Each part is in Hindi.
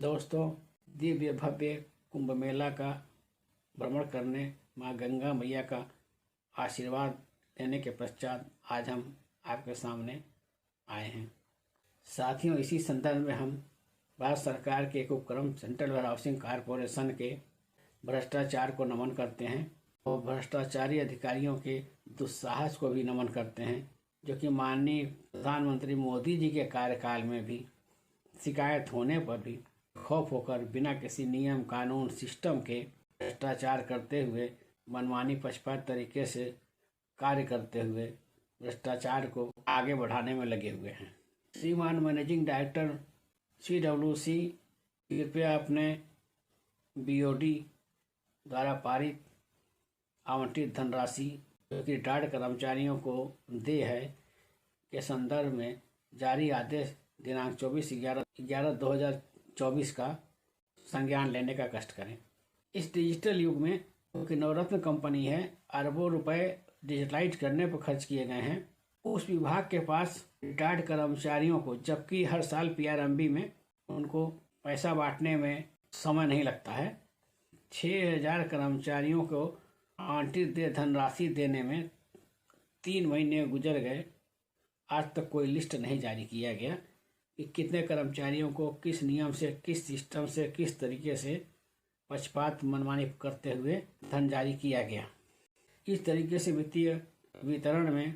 दोस्तों, दिव्य भव्य कुंभ मेला का भ्रमण करने माँ गंगा मैया का आशीर्वाद लेने के पश्चात आज हम आपके सामने आए हैं। साथियों, इसी संदर्भ में हम भारत सरकार के एक उपक्रम सेंट्रल हाउसिंग कॉरपोरेशन के भ्रष्टाचार को नमन करते हैं और भ्रष्टाचारी अधिकारियों के दुस्साहस को भी नमन करते हैं, जो कि माननीय प्रधानमंत्री मोदी जी के कार्यकाल में भी शिकायत होने पर भी खौफ होकर बिना किसी नियम कानून सिस्टम के भ्रष्टाचार करते हुए मनमानी पक्षपात तरीके से कार्य करते हुए भ्रष्टाचार को आगे बढ़ाने में लगे हुए हैं। श्रीमान मैनेजिंग डायरेक्टर CWC कृपया अपने BOD द्वारा पारित आवंटित धनराशि जो कि रिटायर्ड कर्मचारियों को दे है के संदर्भ में जारी आदेश दिनांक 24/11/2024 का संज्ञान लेने का कष्ट करें। इस डिजिटल युग में क्योंकि नवरत्न कंपनी है, अरबों रुपए डिजिटलाइज करने पर खर्च किए गए हैं। उस विभाग के पास रिटायर्ड कर्मचारियों को, जबकि हर साल PRMB में उनको पैसा बांटने में समय नहीं लगता है, 6000 कर्मचारियों को आवंटित धनराशि देने में 3 महीने गुजर गए। आज तक कोई लिस्ट नहीं जारी किया गया कि कितने कर्मचारियों को किस नियम से, किस सिस्टम से, किस तरीके से पक्षपात मनमानी करते हुए धन जारी किया गया। इस तरीके से वित्तीय वितरण में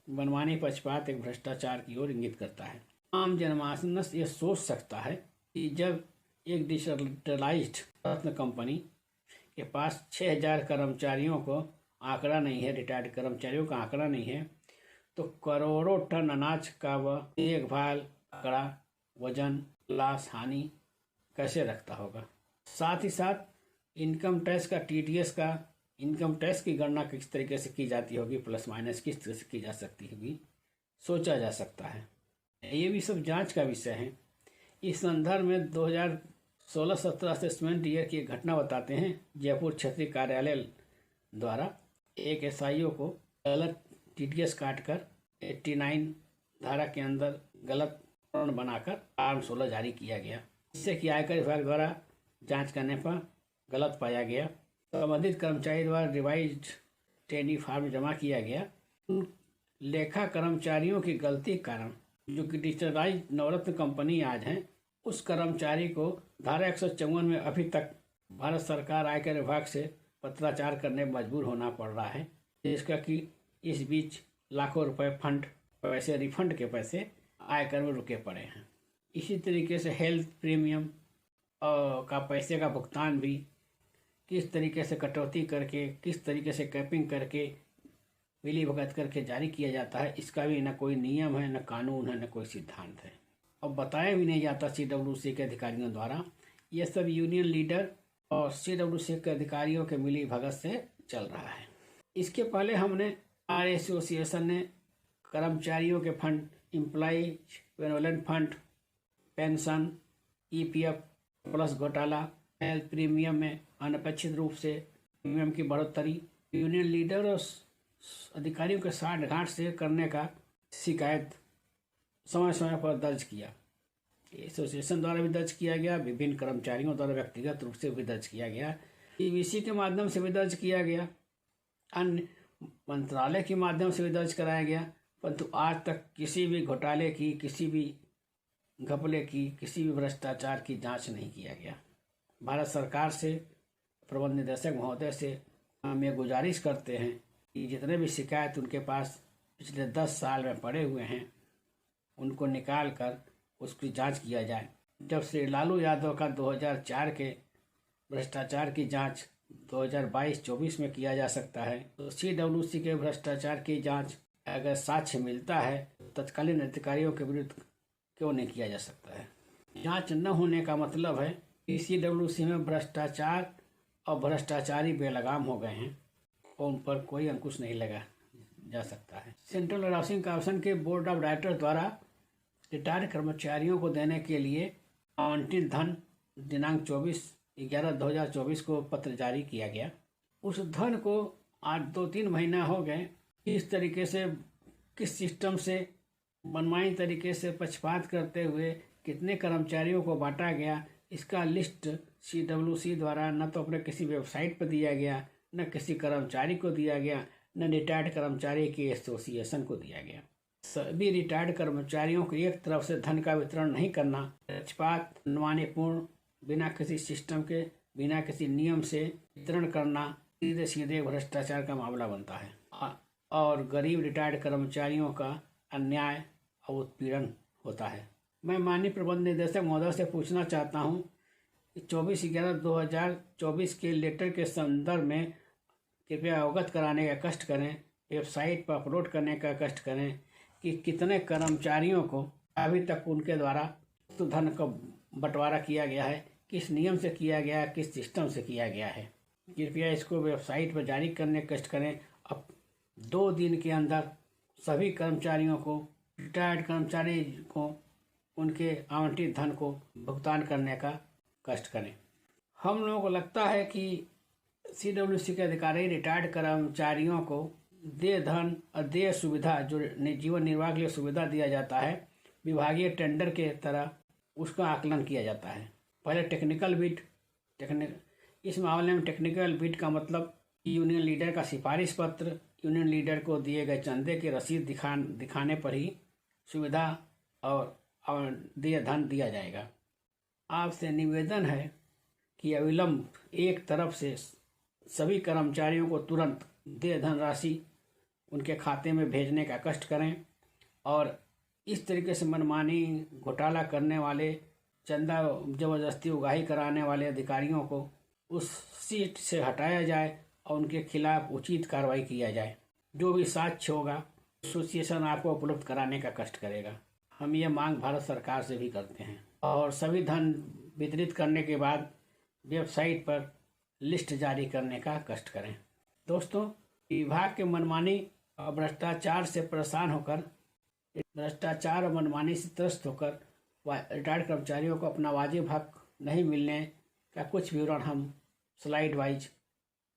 मनमानी पक्षपात एक भ्रष्टाचार की ओर इंगित करता है। आम जनमानस ये सोच सकता है कि जब एक डिजिटलाइज्ड रत्न कंपनी के पास 6000 कर्मचारियों को आंकड़ा नहीं है, रिटायर्ड कर्मचारियों का आंकड़ा नहीं है, तो करोड़ों टन अनाज का वह देखभाल, आंकड़ा, वजन, लॉस, हानि कैसे रखता होगा। साथ ही साथ इनकम टैक्स का, TDS का, इनकम टैक्स की गणना किस तरीके से की जाती होगी, प्लस माइनस किस तरह से की जा सकती होगी, सोचा जा सकता है। ये भी सब जांच का विषय है। इस संदर्भ में 2016-17 असेसमेंट ईयर की एक घटना बताते हैं। जयपुर क्षेत्रीय कार्यालय द्वारा एक SIO को गलत TDS काटकर 89 धारा के अंदर गलत प्रमाण बनाकर Form 16 जारी किया गया, जिससे कि आयकर विभाग द्वारा जांच करने पर गलत पाया गया। संबंधित कर्मचारी द्वारा रिवाइज्ड ट्रेनी फॉर्म जमा किया गया। उन लेखा कर्मचारियों की गलती के कारण जो कि डिजिटलाइज नवरत्न कंपनी आज है, उस कर्मचारी को धारा 154 में अभी तक भारत सरकार आयकर विभाग से पत्राचार करने में मजबूर होना पड़ रहा है, जिसका कि इस बीच लाखों रुपए पैसे रिफंड के पैसे आयकर में रुके पड़े हैं। इसी तरीके से हेल्थ प्रीमियम का पैसे का भुगतान भी किस तरीके से कटौती करके, किस तरीके से कैपिंग करके, मिली भगत करके जारी किया जाता है, इसका भी न कोई नियम है, न कानून है, न कोई सिद्धांत है, और बताया भी नहीं जाता CWC के अधिकारियों द्वारा। ये सब यूनियन लीडर और CWC के अधिकारियों के मिली भगत से चल रहा है। इसके पहले हमने एसोसिएशन ने कर्मचारियों के fund, employees benevolent fund, pension, EPF plus घोटाला, हेल्थ प्रीमियम में अनपेक्षित रूप से प्रीमियम की बढ़ोतरी, यूनियन लीडर और अधिकारियों के साठ-गांठ से करने का शिकायत समय समय पर दर्ज किया। एसोसिएशन द्वारा भी दर्ज किया गया, विभिन्न कर्मचारियों द्वारा व्यक्तिगत रूप से भी दर्ज किया गया, PVC के माध्यम से भी दर्ज किया गया, अन्य मंत्रालय के माध्यम से भी दर्ज कराया गया, परंतु आज तक किसी भी घोटाले की, किसी भी घपले की, किसी भी भ्रष्टाचार की जांच नहीं किया गया। भारत सरकार से, प्रबंध निदेशक महोदय से हम ये गुजारिश करते हैं कि जितने भी शिकायत उनके पास पिछले 10 साल में पड़े हुए हैं, उनको निकाल कर उसकी जांच किया जाए। जब श्री लालू यादव का 2004 के भ्रष्टाचार की जांच 2022-24 में किया जा सकता है, तो CWC के भ्रष्टाचार की जांच अगर साक्ष्य मिलता है, तत्कालीन अधिकारियों के विरुद्ध क्यों नहीं किया जा सकता है। जांच न होने का मतलब है कि CWC में भ्रष्टाचार और भ्रष्टाचारी बेलगाम हो गए हैं और उन पर कोई अंकुश नहीं लगा जा सकता है। सेंट्रल हाउसिंग कॉर्पोरेशन के बोर्ड ऑफ डायरेक्टर द्वारा रिटायर्ड कर्मचारियों को देने के लिए आवंटित धन दिनांक 24/11/2024 को पत्र जारी किया गया। उस धन को आज 2-3 महीना हो गए, इस तरीके से, किस सिस्टम से, मनमानी तरीके से पक्षपात करते हुए कितने कर्मचारियों को बांटा गया, इसका लिस्ट CWC द्वारा न तो अपने किसी वेबसाइट पर दिया गया, न किसी कर्मचारी को दिया गया, न रिटायर्ड कर्मचारी के एसोसिएशन को दिया गया। सभी रिटायर्ड कर्मचारियों को एक तरफ से धन का वितरण नहीं करना पक्षपात, मनमानीपूर्ण, बिना किसी सिस्टम के, बिना किसी नियम से वितरण करना सीधे सीधे भ्रष्टाचार का मामला बनता है और गरीब रिटायर्ड कर्मचारियों का अन्याय और उत्पीड़न होता है। मैं माननीय प्रबंध निदेशक महोदय से पूछना चाहता हूं कि 24/11/2024 के लेटर के संदर्भ में कृपया अवगत कराने का कष्ट करें, वेबसाइट पर अपलोड करने का कष्ट करें कि कितने कर्मचारियों को अभी तक उनके द्वारा तो धन का बंटवारा किया गया है, किस नियम से किया गया है, किस सिस्टम से किया गया है। कृपया इसको वेबसाइट पर जारी करने का कष्ट करें। अब 2 दिन के अंदर सभी कर्मचारियों को, रिटायर्ड कर्मचारी को उनके आवंटित धन को भुगतान करने का कष्ट करें। हम लोगों को लगता है कि CWC के अधिकारी रिटायर्ड कर्मचारियों को देय धन और देय सुविधा जो जीवन निर्वाह के लिए सुविधा दिया जाता है, विभागीय टेंडर के तरह उसका आकलन किया जाता है। पहले टेक्निकल बिड, इस मामले में टेक्निकल बिड का मतलब यूनियन लीडर का सिफारिश पत्र, यूनियन लीडर को दिए गए चंदे की रसीद दिखाने पर ही सुविधा और देय धन दिया जाएगा। आपसे निवेदन है कि अविलंब एक तरफ से सभी कर्मचारियों को तुरंत देय धन राशि उनके खाते में भेजने का कष्ट करें और इस तरीके से मनमानी घोटाला करने वाले, चंदा जबरदस्ती उगाही कराने वाले अधिकारियों को उस सीट से हटाया जाए और उनके खिलाफ उचित कार्रवाई किया जाए। जो भी साक्ष्य होगा एसोसिएशन आपको उपलब्ध कराने का कष्ट करेगा। हम ये मांग भारत सरकार से भी करते हैं और सभी धन वितरित करने के बाद वेबसाइट पर लिस्ट जारी करने का कष्ट करें। दोस्तों, विभाग के मनमानी और भ्रष्टाचार से परेशान होकर, भ्रष्टाचार और मनमानी से त्रस्त होकर रिटायर्ड कर्मचारियों को अपना वाजिब हक नहीं मिलने का कुछ विवरण हम स्लाइड वाइज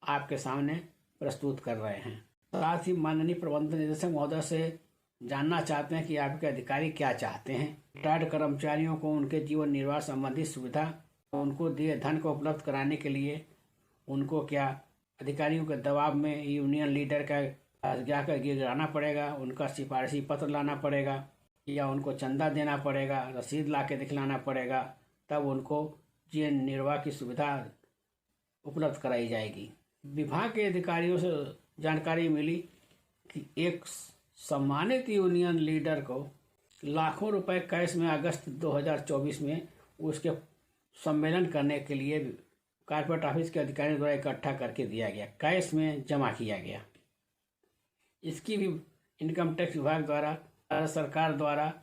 आपके सामने प्रस्तुत कर रहे हैं। साथ ही माननीय प्रबंध निदेशक महोदय से जानना चाहते हैं कि आपके अधिकारी क्या चाहते हैं। रिटायर्ड कर्मचारियों को उनके जीवन निर्वाह संबंधी सुविधा, उनको दिए धन को उपलब्ध कराने के लिए उनको क्या अधिकारियों के दबाव में यूनियन लीडर का जाकर गिराना पड़ेगा, उनका सिफारिशी पत्र लाना पड़ेगा या उनको चंदा देना पड़ेगा, रसीद ला के दिखलाना पड़ेगा, तब उनको जीवन निर्वाह की सुविधा उपलब्ध कराई जाएगी। विभाग के अधिकारियों से जानकारी मिली कि एक सम्मानित यूनियन लीडर को लाखों रुपए कैश में अगस्त 2024 में उसके सम्मेलन करने के लिए कॉर्पोरेट ऑफिस के अधिकारियों द्वारा इकट्ठा करके दिया गया, कैश में जमा किया गया। इसकी भी इनकम टैक्स विभाग द्वारा, भारत सरकार द्वारा,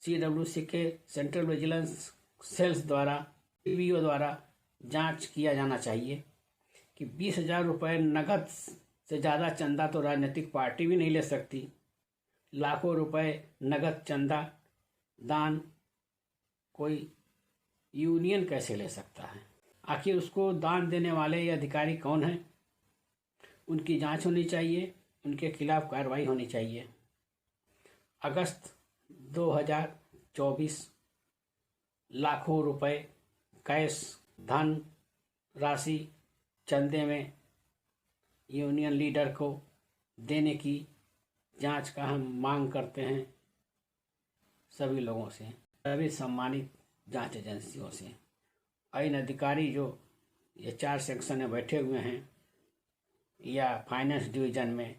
CWC के सेंट्रल विजिलेंस सेल्स द्वारा, PBO द्वारा जांच किया जाना चाहिए कि 20,000 रुपये नगद से ज़्यादा चंदा तो राजनीतिक पार्टी भी नहीं ले सकती। लाखों रुपए नगद चंदा दान कोई यूनियन कैसे ले सकता है? आखिर उसको दान देने वाले ये अधिकारी कौन हैं? उनकी जांच होनी चाहिए, उनके खिलाफ कार्रवाई होनी चाहिए। अगस्त 2024 लाखों रुपए कैश धन राशि चंदे में यूनियन लीडर को देने की जांच का हम मांग करते हैं सभी लोगों से, सभी सम्मानित जांच एजेंसियों से। इन अधिकारी जो ये 4 सेक्शन में बैठे हुए हैं या फाइनेंस डिवीजन में,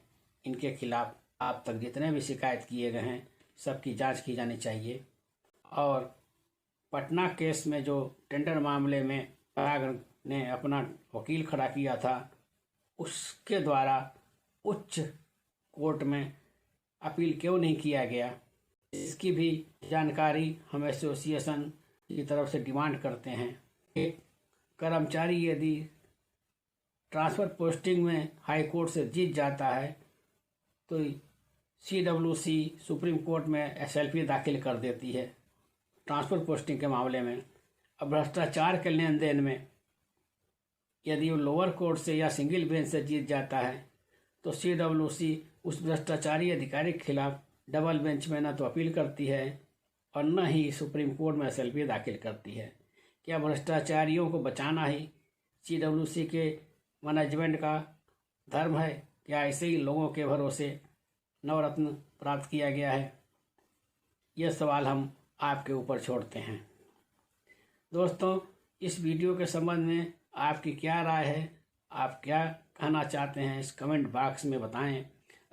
इनके खिलाफ आप तक जितने भी शिकायत किए गए हैं सबकी जांच की जानी चाहिए। और पटना केस में जो टेंडर मामले में पराग ने अपना वकील खड़ा किया था, उसके द्वारा उच्च कोर्ट में अपील क्यों नहीं किया गया, इसकी भी जानकारी हम एसोसिएशन की तरफ से डिमांड करते हैं। एक कर्मचारी यदि ट्रांसफ़र पोस्टिंग में हाई कोर्ट से जीत जाता है तो CWC सुप्रीम कोर्ट में SLP दाखिल कर देती है ट्रांसफ़र पोस्टिंग के मामले में। अब भ्रष्टाचार के लेन देन में यदि वो लोअर कोर्ट से या सिंगल बेंच से जीत जाता है तो CWC उस भ्रष्टाचारी अधिकारी के खिलाफ डबल बेंच में न तो अपील करती है और न ही सुप्रीम कोर्ट में SLP दाखिल करती है या भ्रष्टाचारियों को बचाना ही CWC के मैनेजमेंट का धर्म है? क्या ऐसे ही लोगों के भरोसे नवरत्न प्राप्त किया गया है? यह सवाल हम आपके ऊपर छोड़ते हैं। दोस्तों, इस वीडियो के संबंध में आपकी क्या राय है? आप क्या कहना चाहते हैं? इस कमेंट बॉक्स में बताएं।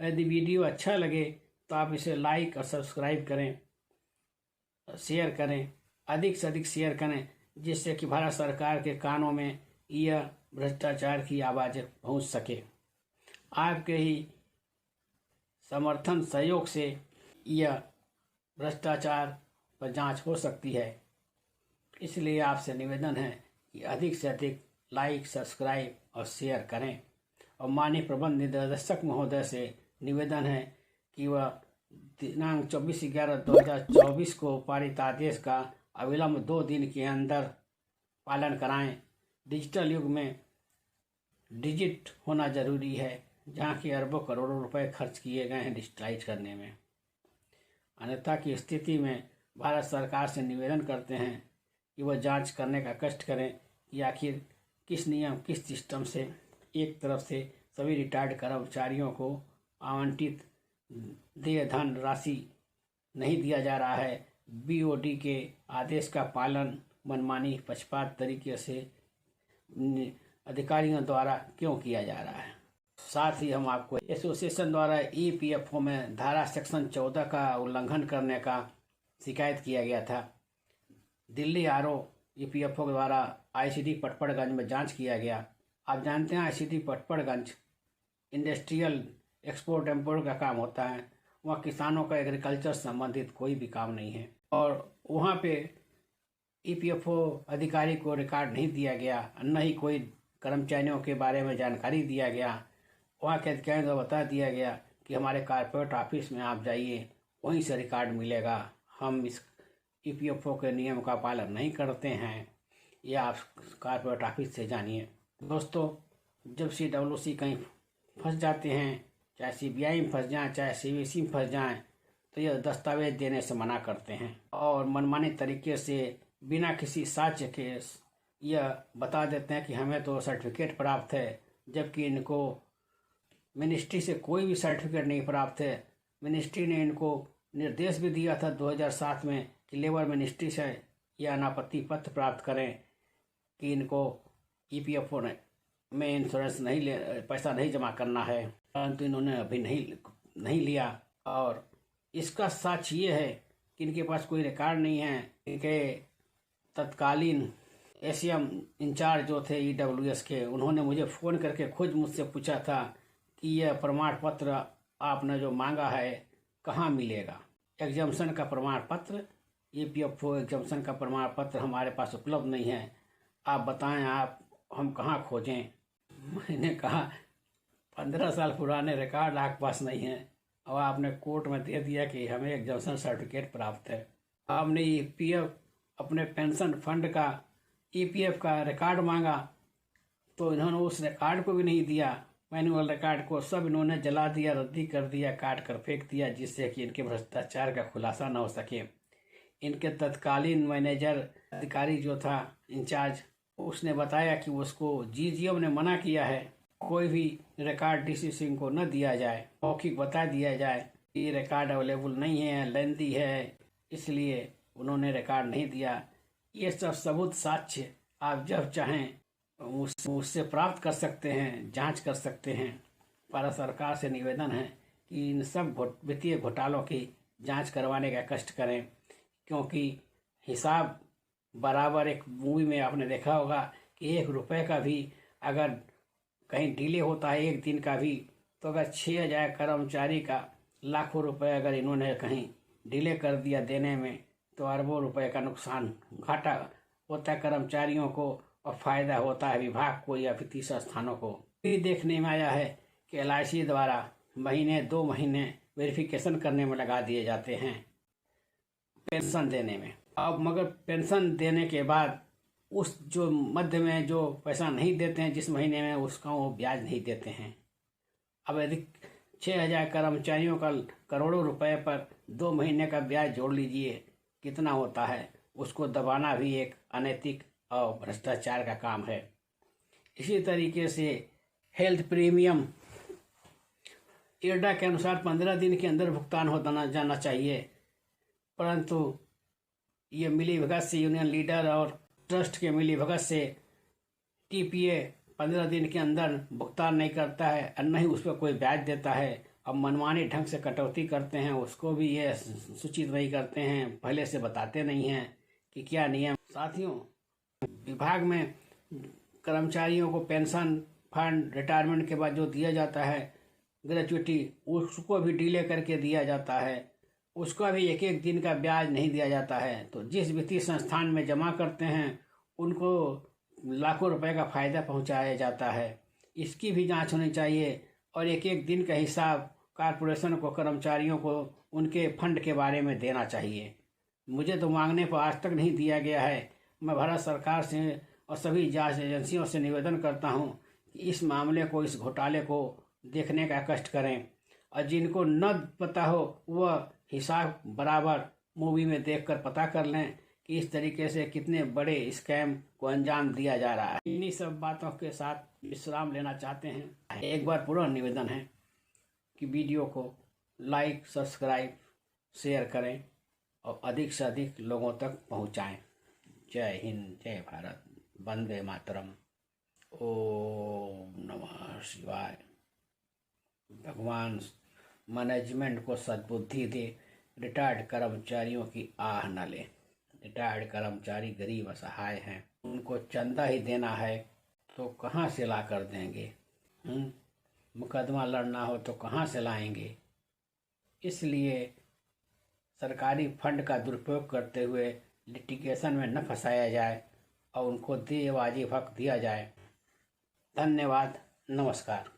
यदि वीडियो अच्छा लगे तो आप इसे लाइक और सब्सक्राइब करें, शेयर करें, अधिक से अधिक शेयर करें, जिससे कि भारत सरकार के कानों में यह भ्रष्टाचार की आवाज़ पहुंच सके। आपके ही समर्थन सहयोग से यह भ्रष्टाचार पर जांच हो सकती है। इसलिए आपसे निवेदन है कि अधिक से अधिक लाइक, सब्सक्राइब और शेयर करें। और माननीय प्रबंध निदेशक महोदय से निवेदन है कि वह दिनांक 24/11/2024 को पारित आदेश का अविलंब 2 दिन के अंदर पालन कराएं। डिजिटल युग में डिजिट होना जरूरी है, जहाँ की अरबों करोड़ों रुपए खर्च किए गए हैं डिजिटलाइज करने में। अन्यथा की स्थिति में भारत सरकार से निवेदन करते हैं कि वह जांच करने का कष्ट करें कि आखिर किस नियम, किस सिस्टम से एक तरफ से सभी रिटायर्ड कर्मचारियों को आवंटित देय धन राशि नहीं दिया जा रहा है। BOD के आदेश का पालन मनमानी पक्षपात तरीके से अधिकारियों द्वारा क्यों किया जा रहा है? साथ ही हम आपको एसोसिएशन द्वारा EPFO में धारा सेक्शन 14 का उल्लंघन करने का शिकायत किया गया था। दिल्ली RO EPFO द्वारा ICD पटपड़गंज में जांच किया गया। आप जानते हैं ICD Patparganj industrial export import का काम होता है। वहाँ किसानों का एग्रीकल्चर संबंधित कोई भी काम नहीं है और वहाँ पे EPFO अधिकारी को रिकॉर्ड नहीं दिया गया, न ही कोई कर्मचारियों के बारे में जानकारी दिया गया। वहाँ के अधिकारियों को बता दिया गया कि हमारे कॉर्पोरेट ऑफिस में आप जाइए, वहीं से रिकॉर्ड मिलेगा। हम इस EPFO के नियम का पालन नहीं करते हैं, या आप कॉर्पोरेट ऑफिस से जानिए। दोस्तों, जब CWC कहीं फंस जाते हैं, चाहे CBI में फंस जाएं, चाहे CVC में फंस जाएं, तो यह दस्तावेज देने से मना करते हैं और मनमानी तरीके से बिना किसी साक्ष्य के यह बता देते हैं कि हमें तो सर्टिफिकेट प्राप्त है, जबकि इनको मिनिस्ट्री से कोई भी सर्टिफिकेट नहीं प्राप्त है। मिनिस्ट्री ने इनको निर्देश भी दिया था 2007 में कि लेबर मिनिस्ट्री से यह अनापत्ति पत्र प्राप्त करें कि इनको EPFO में इंश्योरेंस पैसा नहीं जमा करना है, परंतु इन्होंने अभी नहीं लिया। और इसका साक्ष्य ये है कि इनके पास कोई रिकॉर्ड नहीं है। इनके तत्कालीन ACM इंचार्ज जो थे EWS के, उन्होंने मुझे फ़ोन करके खुद मुझसे पूछा था कि यह प्रमाण पत्र आपने जो मांगा है कहाँ मिलेगा। एग्जाम्शन का प्रमाण पत्र, EPFO एग्जाम्शन का प्रमाण पत्र हमारे पास उपलब्ध नहीं है, आप बताएं हम कहाँ खोजें। मैंने कहा 15 साल पुराने रिकॉर्ड आपके पास नहीं है और आपने कोर्ट में दे दिया कि हमें एग्जाम्शन सर्टिफिकेट प्राप्त है। आपने EPF अपने पेंशन फंड का EPF का रिकॉर्ड मांगा तो इन्होंने उस रिकॉर्ड को भी नहीं दिया। मैनुअल रिकॉर्ड को सब इन्होंने जला दिया, रद्दी कर दिया, काट कर फेंक दिया, जिससे कि इनके भ्रष्टाचार का खुलासा न हो सके। इनके तत्कालीन मैनेजर अधिकारी जो था इंचार्ज, उसने बताया कि उसको GGM ने मना किया है कोई भी रिकॉर्ड DC सिंह को न दिया जाए, मौखिक बता दिया जाए ये रिकॉर्ड अवेलेबल नहीं है, लेंदी है, इसलिए उन्होंने रिकॉर्ड नहीं दिया। ये सब सबूत साक्ष्य आप जब चाहें उससे प्राप्त कर सकते हैं, जांच कर सकते हैं। भारत सरकार से निवेदन है कि इन सब वित्तीय घोटालों की जांच करवाने का कष्ट करें, क्योंकि हिसाब बराबर। एक मूवी में आपने देखा होगा कि 1 रुपये का भी अगर कहीं डिले होता है, 1 दिन का भी, तो अगर 6000 कर्मचारी का लाखों रुपए अगर इन्होंने कहीं डिले कर दिया देने में, तो अरबों रुपए का नुकसान, घाटा होता है कर्मचारियों को और फायदा होता है विभाग को या वित्तीय संस्थानों को। ये देखने में आया है कि LIC द्वारा महीने 2 महीने वेरिफिकेशन करने में लगा दिए जाते हैं पेंशन देने में। अब मगर पेंशन देने के बाद उस जो मध्य में जो पैसा नहीं देते हैं जिस महीने में, उसका वो ब्याज नहीं देते हैं। अब यदि 6000 कर्मचारियों का करोड़ों रुपए पर 2 महीने का ब्याज जोड़ लीजिए, कितना होता है। उसको दबाना भी एक अनैतिक और भ्रष्टाचार का काम है। इसी तरीके से हेल्थ प्रीमियम इरडा के अनुसार 15 दिन के अंदर भुगतान होना जाना चाहिए, परंतु ये मिलीभगत से यूनियन लीडर और ट्रस्ट के मिलीभगत से टीपीए 15 दिन के अंदर भुगतान नहीं करता है और न ही उस पर कोई ब्याज देता है। अब मनमाने ढंग से कटौती करते हैं, उसको भी ये सूचित नहीं करते हैं, पहले से बताते नहीं हैं कि क्या नियम। साथियों, विभाग में कर्मचारियों को पेंशन फंड रिटायरमेंट के बाद जो दिया जाता है ग्रेच्युटी, उसको भी डिले करके दिया जाता है, उसका भी एक एक दिन का ब्याज नहीं दिया जाता है। तो जिस वित्तीय संस्थान में जमा करते हैं उनको लाखों रुपए का फायदा पहुंचाया जाता है। इसकी भी जांच होनी चाहिए और एक एक दिन का हिसाब कारपोरेशन को, कर्मचारियों को उनके फंड के बारे में देना चाहिए। मुझे तो मांगने पर आज तक नहीं दिया गया है। मैं भारत सरकार से और सभी जांच एजेंसियों से निवेदन करता हूं कि इस मामले को, इस घोटाले को देखने का कष्ट करें और जिनको न पता हो वह हिसाब बराबर मूवी में देखकर पता कर लें कि इस तरीके से कितने बड़े स्कैम को अंजाम दिया जा रहा है। इन्हीं सब बातों के साथ विश्राम लेना चाहते हैं। एक बार पुनः निवेदन है कि वीडियो को लाइक, सब्सक्राइब, शेयर करें और अधिक से अधिक लोगों तक पहुंचाएं। जय हिंद, जय भारत, वंदे मातरम, ओम नमः शिवाय। भगवान मैनेजमेंट को सद्बुद्धि दे, रिटायर्ड कर्मचारियों की आह न ले। रिटायर्ड कर्मचारी गरीब असहाय हैं, उनको चंदा ही देना है तो कहाँ से ला कर देंगे? मुकदमा लड़ना हो तो कहाँ से लाएंगे? इसलिए सरकारी फंड का दुरुपयोग करते हुए लिटिगेशन में न फंसाया जाए और उनको वाजिब हक दिया जाए। धन्यवाद, नमस्कार।